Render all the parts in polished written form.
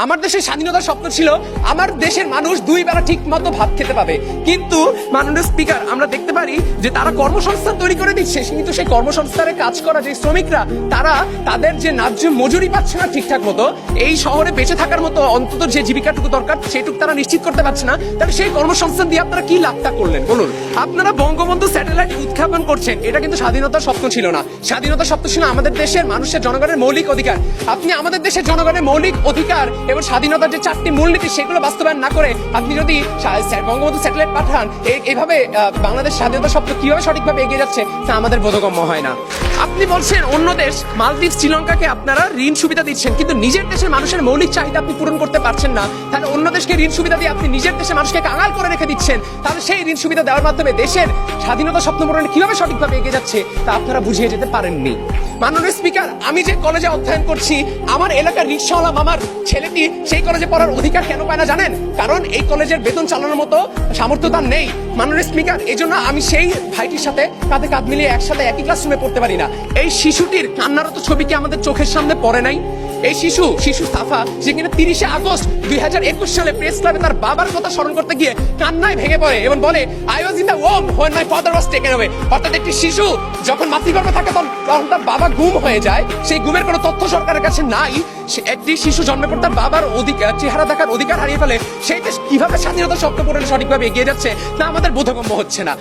আমার দেশের স্বাধীনতার স্বপ্ন ছিল আমার দেশের মানুষ দুই বেলা ঠিক মতো ভাত খেতে পাবে, কিন্তু মাননীয় স্পিকার আমরা দেখতে পারি যে তারা কর্মসংস্থান তৈরি করে দিচ্ছে, কিন্তু সেই কর্মসংস্থানে কাজ করা যে শ্রমিকরা তারা তাদের যে ন্যায্য মজুরি পাচ্ছে না ঠিকঠাক মতো, এই শহরে বেঁচে থাকার মতো অন্তত যে জীবিকাটুকু দরকার সেটুকু তারা নিশ্চিত করতে পারছে না। তাহলে সেই কর্মসংস্থান দিয়ে আপনারা কি লাভটা করলেন বলুন? আপনারা বঙ্গবন্ধু স্যাটেলাইট উৎক্ষেপণ করছেন, এটা কিন্তু স্বাধীনতার স্বপ্ন ছিল না। স্বাধীনতার স্বপ্ন ছিল আমাদের দেশের মানুষের জনগণের মৌলিক অধিকার। আপনি আমাদের দেশের জনগণের মৌলিক অধিকার এবং স্বাধীনতার যে 4টি মূলনীতি সেগুলো বাস্তবায়ন না করে আপনি যদি বঙ্গবন্ধু স্যাটেলাইট পাঠান, এইভাবে বাংলাদেশ স্বাধীনতার স্বপ্ন কিভাবে সঠিকভাবে এগিয়ে যাচ্ছে তা আমাদের বোধগম্য হয় না। আপনি বলছেন অন্য দেশ মালদ্বীপ শ্রীলঙ্কাকে আপনারা ঋণ সুবিধা দিচ্ছেন, কিন্তু নিজের দেশের মানুষের মৌলিক চাহিদা আপনি পূরণ করতে পারছেন না। তাহলে অন্য দেশকে ঋণ সুবিধা দিয়ে আপনি নিজের দেশের মানুষকে কাঙাল করে রেখে দিচ্ছেন। তাহলে সেই ঋণ সুবিধা দেওয়ার মাধ্যমে দেশের স্বাধীনতা স্বপ্ন পূরণে কিভাবে সঠিকভাবে এগিয়ে যাচ্ছে তা আপনারা বুঝিয়ে যেতে পারেননি। মাননীয় স্পিকার, আমি যে কলেজে অধ্যয়ন করছি, আমার এলাকার রিক্সাওয়ালা মামার ছেলেটি সেই কলেজে পড়ার অধিকার কেন পায় না জানেন? কারণ এই কলেজের বেতন চালানোর মতো সামর্থ্য তার নেই। মাননীয় স্পিকার, এই জন্য আমি সেই ভাইটির সাথে কাঁধে কাঁধ মিলিয়ে একসাথে একই ক্লাসরুমে পড়তে পারি না। এই শিশুটির কান্নারত ছবি কি আমাদের চোখের সামনে পড়ে নাই? এই শিশু সাফা, যে কিনা 30শে আগস্ট 2021 সালে প্রেস ক্লাবে তার বাবার কথা স্মরণ করতে গিয়ে কান্নায় ভেঙে পড়ে এবং বলে, I was in the Om when my father was taken away. অর্থাৎ একটি শিশু যখন মাতৃগর্ভে থাকে তখন তার বাবা গুম হয়ে যায়, সেই গুমের কোনো তথ্য সরকারের কাছে নাই। একটি শিশু জন্মের পর তার বাবার অধিকার চেহারা দেখার অধিকার হারিয়ে ফেলে। সেই দেশ কিভাবে স্বাধীনতার স্বপ্ন পূরণে সঠিকভাবে এগিয়ে যাচ্ছে তা আমাদের বোধগম্য হচ্ছে না।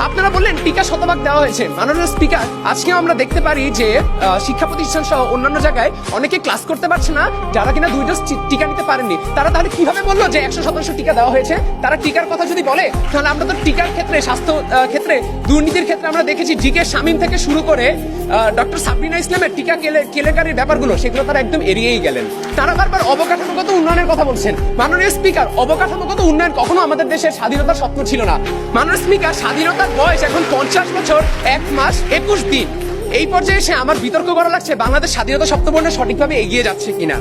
আপনারা বললেন টিকা শতভাগ দেওয়া হয়েছে। মাননীয় স্পিকার, আজকেও আমরা দেখতে পারি যে শিক্ষা প্রতিষ্ঠান সহ অন্যান্য জায়গায় অনেকে ক্লাস করতে পারছে না, যারা কিনা 2 ডোজ টিকা নিতে পারেননি। তারা তাহলে কিভাবে বললো যে 100% টিকা দেওয়া হয়েছে? তারা টিকার কথা যদি বলে, তাহলে আমরা তো টিকার ক্ষেত্রে, স্বাস্থ্য ক্ষেত্রে, দুর্নীতির ক্ষেত্রে আমরা দেখেছি জিকে শামীম থেকে শুরু করে ডক্টর সাবরিনা ইসলামের টিকা কেলেঙ্কারির ব্যাপারগুলো, সেগুলো তারা একদম এড়িয়েই গেলেন। তারা বারবার অবকাঠামোগত উন্নয়নের কথা বলছেন। মাননীয় স্পিকার, অবকাঠামোগত উন্নয়ন কখনো আমাদের দেশের স্বাধীনতার স্বপ্ন ছিল না। মাননীয় স্পিকার, স্বাধীনতার বয়স এখন 50 বছর 1 মাস 21 দিন। এই পর্যায়ে এসে আমার বিতর্ক করা লাগছে বাংলাদেশ স্বাধীনতা স্বপ্ন পূরণে সঠিকভাবে এগিয়ে যাচ্ছে কিনা।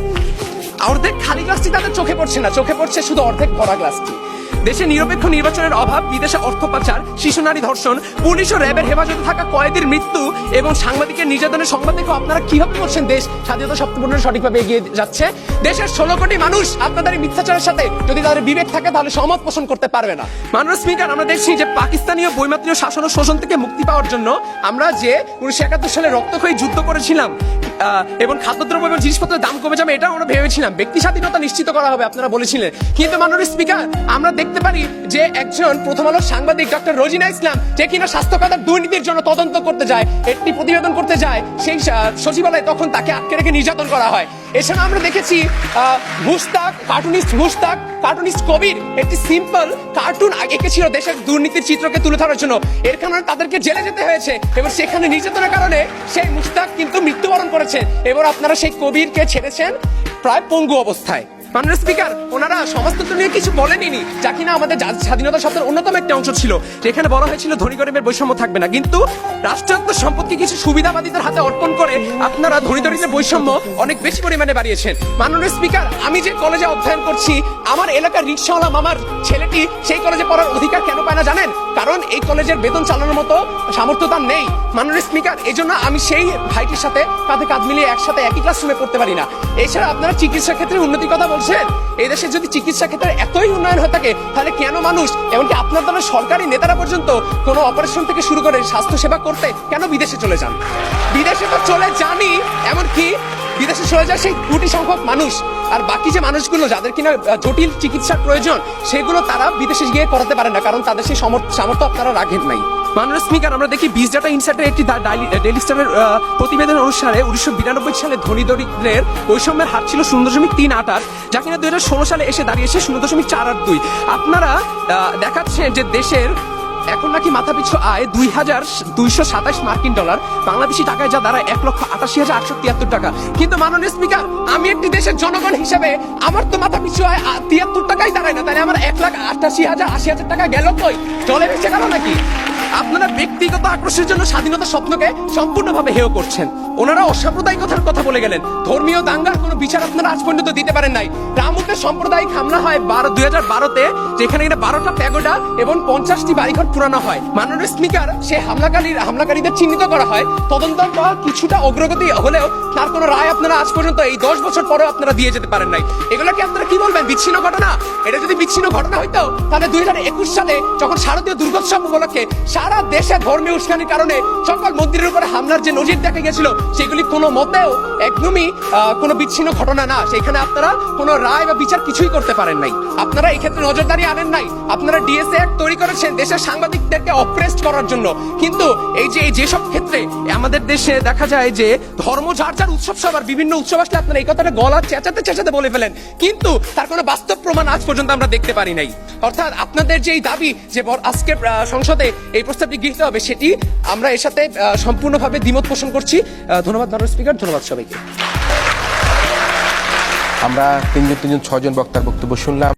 অর্ধেক খালি গ্লাসটি তাদের চোখে পড়ছে না, চোখে পড়ছে শুধু অর্ধেক ভরা গ্লাসটি। দেশে নিরপেক্ষ নির্বাচনের অভাব, বিদেশে অর্থ পাচার, শিশু নারী ধর্ষণ, পুলিশ ও র্যাবের হেফাজতে থাকা কয়েদির মৃত্যু এবং সাংবাদিকের নির্যাতনের সংবাদ দেখে আপনারা কিভাবে বলছেন দেশ স্বাধীনতা স্বপ্ন পূরণে সঠিকভাবে এগিয়ে যাচ্ছে? দেশের 16 কোটি মানুষ আপনাদের এই মিথ্যাচারের সাথে যদি তাদের বিবেক থাকে তাহলে সহমত পোষণ করতে পারবে না। মাননীয় স্পিকার, আমরা দেখছি যে পাকিস্তানীয় বৈমাত্রীয় শাসন ও শোষণ থেকে মুক্তি পাওয়ার জন্য আমরা যে 1971 সালে রক্তক্ষয়ী যুদ্ধ করেছিলাম এবং খাদ্যদ্রব্য এবং জিনিসপত্রের দাম কমে যাবে, এটাও আমরা ভেবেছিলাম। ব্যক্তি স্বাধীনতা নিশ্চিত করা হবে আপনারা বলেছিলেন, কিন্তু মাননীয় স্পিকার আমরা দেখতে পারি যে একজন প্রথম আলোর সাংবাদিক ডক্টর রোজিনা ইসলাম, যে কিনা স্বাস্থ্য খাতের দুর্নীতির জন্য তদন্ত করতে যায়, একটি প্রতিবেদন করতে যায় সেই সচিবালয়ে, তখন তাকে আটকে রেখে নির্যাতন করা হয়। এছাড়া আমরা দেখেছি কার্টুনিস্ট কবির একটি সিম্পল কার্টুন এঁকেছিল দেশের দুর্নীতির চিত্রকে তুলে ধরার জন্য, এর কারণে তাদেরকে জেলে যেতে হয়েছে এবং সেখানে নির্যাতনের কারণে সেই মুস্তাক কিন্তু মৃত্যুবরণ করেছে এবং আপনারা সেই কবিরকে ছেড়েছেন প্রায় পঙ্গু অবস্থায়। মাননীয় স্পিকার, ওনারা সমাজতন্ত্র নিয়ে কিছু বলেনি, যা কিনা আমাদের স্বাধীনতা শব্দের অন্যতম একটা অংশ ছিল, যেখানে বলা হয়েছিল ধনী গরিবের বৈষম্য থাকবে না, কিন্তু রাষ্ট্রায়ত্ত সম্পত্তি কিছু সুবিধাবাদীদের হাতে অর্পণ করে আপনারা ধনী দরিদ্রের বৈষম্য অনেক বেশি পরিমাণে বাড়িয়েছেন। মাননীয় স্পিকার, আমি যে কলেজে অধ্যয়ন করছি, আমার এলাকার রিক্সাওয়ালা মামার ছেলেটি সেই কলেজে পড়ার অধিকার কেন পায় না জানেন? কারণ এই কলেজের বেতন চালানোর মতো সামর্থ্য তার নেই। মাননীয় স্পিকার, এই জন্য আমি সেই ভাইটির সাথে কাঁধে কাঁধ মিলিয়ে একসাথে একই ক্লাসরুমে পড়তে পারি না। এছাড়া আপনারা চিকিৎসা ক্ষেত্রে উন্নতির কথা বলছেন। এই দেশে যদি চিকিৎসা ক্ষেত্রে এতই উন্নয়ন হয়ে থাকে, তাহলে কেন মানুষ, এমনকি আপনার দলের সরকারি নেতারা পর্যন্ত কোনো অপারেশন থেকে শুরু করে স্বাস্থ্য সেবা করতে কেন বিদেশে চলে যান? বিদেশে তো চলে যানই, এমনকি বিদেশে চলে যায় সেই কোটি সংখ্যক মানুষ, আর বাকি যে মানুষগুলো যাদের কিনা জটিল চিকিৎসার প্রয়োজন, সেগুলো তারা বিদেশে গিয়ে করাতে পারে না, কারণ তাদের সেই সামর্থ্য আপনারা রাখেন নাই। মাননীয় স্পিকার, আমরা দেখি 20 ডাটা ইনসাইটের একটি ডেইলি স্টারের প্রতিবেদন অনুসারে 1992 সালে ধনী দরিদ্রের বৈষম্যের হার ছিল 0.388, যা কিনা 2016 সালে এসে দাঁড়িয়েছে 0.482। আপনারা দেখাচ্ছেন যে দেশের এখন নাকি মাথাপিছু আয় 2227 মার্কিন ডলার, বাংলাদেশি টাকায় যা দাঁড়ায় 1,88,873 টাকা। কিন্তু মাননীয় স্পিকার, আমি একটি দেশের জনগণ হিসেবে আমার তো মাথাপিছু আয় 73 টাকাই দাঁড়ায় না, তাহলে আমার 1,88,080 টাকা গেল কই? জলে ভেসে গেল নাকি? আপনারা ব্যক্তিগত আক্রোশের জন্য স্বাধীনতা স্বপ্নকে সম্পূর্ণভাবে হেয় করছেন। ওনারা অসাম্প্রদায়িকতার কথা বলে গেলেন, ধর্মীয় দাঙ্গার কোনো বিচার আপনারা আজ পর্যন্ত দিতে পারেন নাই। মামুতের সাম্প্রদায়িক হামলা হয় 2012-তে, যেখানে এটা 12টা প্যাগোডা এবং 50টি বাড়িঘর পুরানো হয়। মাননীয় স্পিকার সে হামলাকারীদের চিহ্নিত করা হয়। তদন্তের পর কিছুটা অগ্রগতি হলেও তার কোনো রায় আপনারা আজ পর্যন্ত এই 10 বছর পরেও আপনারা দিয়ে যেতে পারেন নাই। এগুলোকে আপনারা কি বলবেন, বিচ্ছিন্ন ঘটনা? এটা যদি বিচ্ছিন্ন ঘটনা হইতো তাহলে 2021 সালে যখন শারদীয় দুর্গোৎসব উপলক্ষে সারা দেশে ধর্মীয় উস্কানির কারণে সকল মন্দিরের উপরে হামলার যে নজির দেখা গেছিল, সেগুলি কোনো মতেও একদমই কোনো বিচ্ছিন্ন ঘটনা না। সেখানে আপনারা কোনো রায় বা বিচার কিছুই করতে পারেন নাই। আপনারা এই ক্ষেত্রে নজরদারি আনেন নাই। আপনারা ডিএসএ অ্যাক্ট তৈরি করেছেন দেশের সাংবাদিকদেরকে অপ্রেসড করার জন্য। কিন্তু যেসব ক্ষেত্রে আমাদের দেশে দেখা যায় যে ধর্ম যার যার উৎসব সবার বিভিন্ন উৎসব আসলে আপনারা এই কথাটা গলা চেঁচাতে বলে ফেলেন, কিন্তু তার কোনো বাস্তব প্রমাণ আজ পর্যন্ত আমরা দেখতে পারি নাই। অর্থাৎ আপনাদের যে দাবি যে আজকে সংসদে এই প্রস্তাবটি গৃহীত হবে, সেটি আমরা এর সাথে সম্পূর্ণভাবে দ্বিমত পোষণ করছি। ধন্যবাদ মাননীয় স্পিকার, ধন্যবাদ সবাইকে। আমরা তিনজন 6জন বক্তার বক্তব্য শুনলাম।